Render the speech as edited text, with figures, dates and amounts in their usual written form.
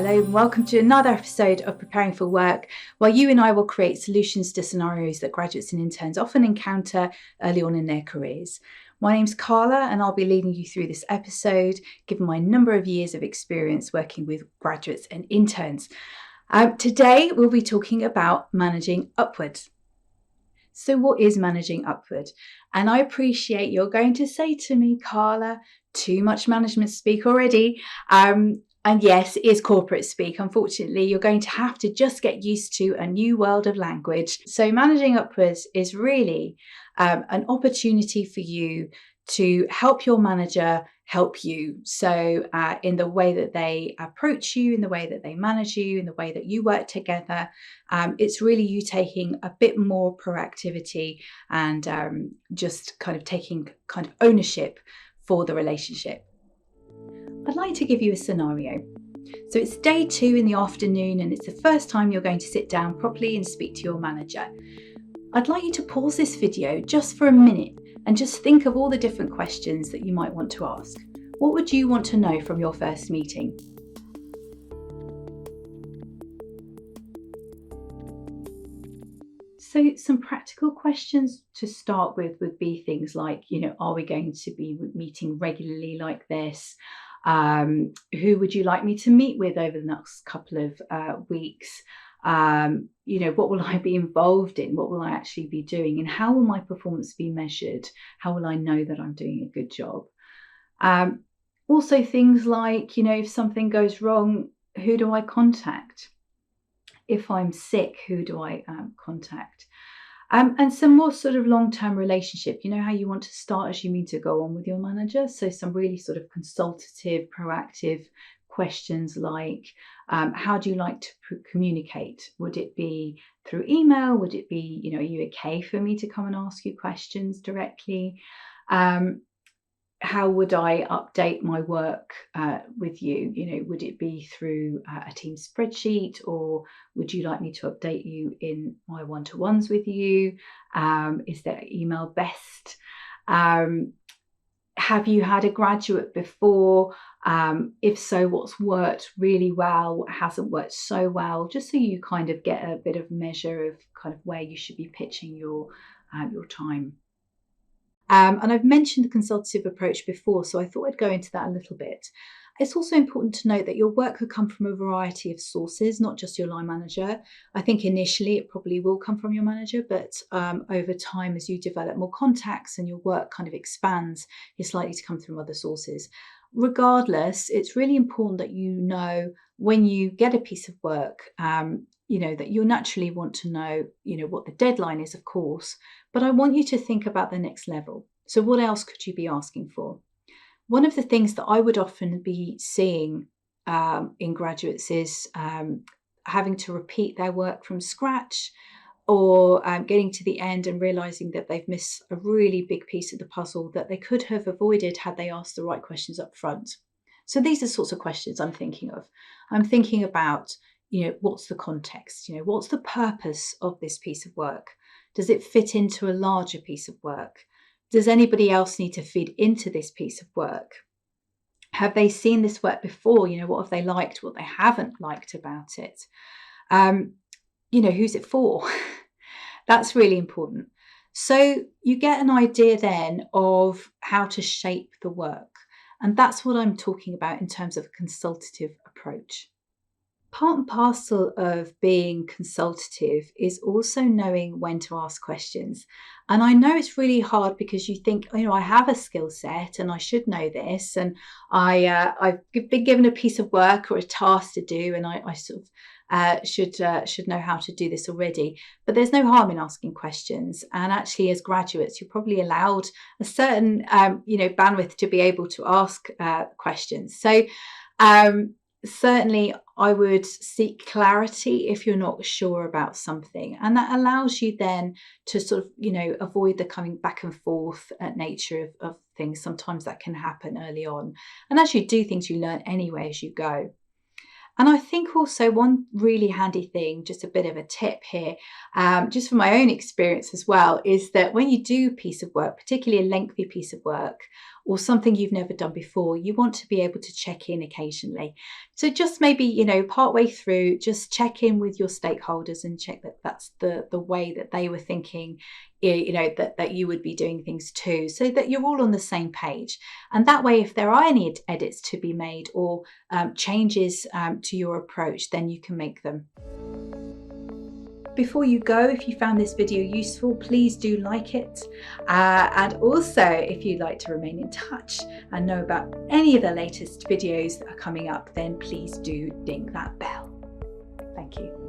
Hello and welcome to another episode of Preparing for Work, where you and I will create solutions to scenarios that graduates and interns often encounter early on in their careers. My name's Carla and I'll be leading you through this episode, given my number of years of experience working with graduates and interns. Today we'll be talking about managing upwards. So what is managing upward? And I appreciate you're going to say to me, Carla, too much management speak already. And yes, it is corporate speak. Unfortunately, you're going to have to just get used to a new world of language. So managing upwards is really an opportunity for you to help your manager help you. So in the way that they approach you, in the way that they manage you, in the way that you work together, it's really you taking a bit more proactivity and just kind of taking kind of ownership for the relationship. I'd like to give you a scenario. So it's day 2 in the afternoon and it's the first time you're going to sit down properly and speak to your manager. I'd like you to pause this video just for a minute and just think of all the different questions that you might want to ask. What would you want to know from your first meeting? So some practical questions to start with would be things like, are we going to be meeting regularly like this? Who would you like me to meet with over the next couple of weeks? What will I be involved in? What will I actually be doing? And how will my performance be measured? How will I know that I'm doing a good job? Also things like, if something goes wrong, who do I contact? If I'm sick, who do I contact? And some more sort of long-term relationship, how you want to start as you mean to go on with your manager. So some really sort of consultative, proactive questions like, how do you like to communicate? Would it be through email? Would it be, are you okay for me to come and ask you questions directly? How would I update my work with you? Would it be through a team spreadsheet, or would you like me to update you in my one-to-ones with you? Is there email best? Have you had a graduate before? If so, what's worked really well? What hasn't worked so well? Just so you kind of get a bit of measure of kind of where you should be pitching your time. And I've mentioned the consultative approach before, so I thought I'd go into that a little bit. It's also important to note that your work could come from a variety of sources, not just your line manager. I think initially it probably will come from your manager, but over time, as you develop more contacts and your work kind of expands, it's likely to come from other sources. Regardless, it's really important that you know when you get a piece of work, that you'll naturally want to know, what the deadline is, of course, but I want you to think about the next level. So what else could you be asking for? One of the things that I would often be seeing in graduates is having to repeat their work from scratch, or getting to the end and realizing that they've missed a really big piece of the puzzle that they could have avoided had they asked the right questions up front. So these are sorts of questions I'm thinking of. I'm thinking about, what's the context? What's the purpose of this piece of work? Does it fit into a larger piece of work? Does anybody else need to feed into this piece of work? Have they seen this work before? What have they liked? What they haven't liked about it? Who's it for? That's really important. So you get an idea then of how to shape the work. And that's what I'm talking about in terms of a consultative approach. Part and parcel of being consultative is also knowing when to ask questions. And I know it's really hard because you think, I have a skill set and I should know this. And I've been given a piece of work or a task to do, and I sort of should know how to do this already. But there's no harm in asking questions. And actually, as graduates, you're probably allowed a certain, bandwidth to be able to ask questions. So certainly, I would seek clarity if you're not sure about something. And that allows you then to sort of, avoid the coming back and forth nature of things. Sometimes that can happen early on. And as you do things, you learn anyway as you go. And I think also one really handy thing, just a bit of a tip here, just from my own experience as well, is that when you do a piece of work, particularly a lengthy piece of work or something you've never done before, you want to be able to check in occasionally. So just maybe, partway through, just check in with your stakeholders and check that that's the way that they were thinking, that you would be doing things too, so that you're all on the same page. And that way, if there are any edits to be made or changes to your approach, then you can make them. Before you go, if you found this video useful, please do like it. And also, if you'd like to remain in touch and know about any of the latest videos that are coming up, then please do ding that bell. Thank you.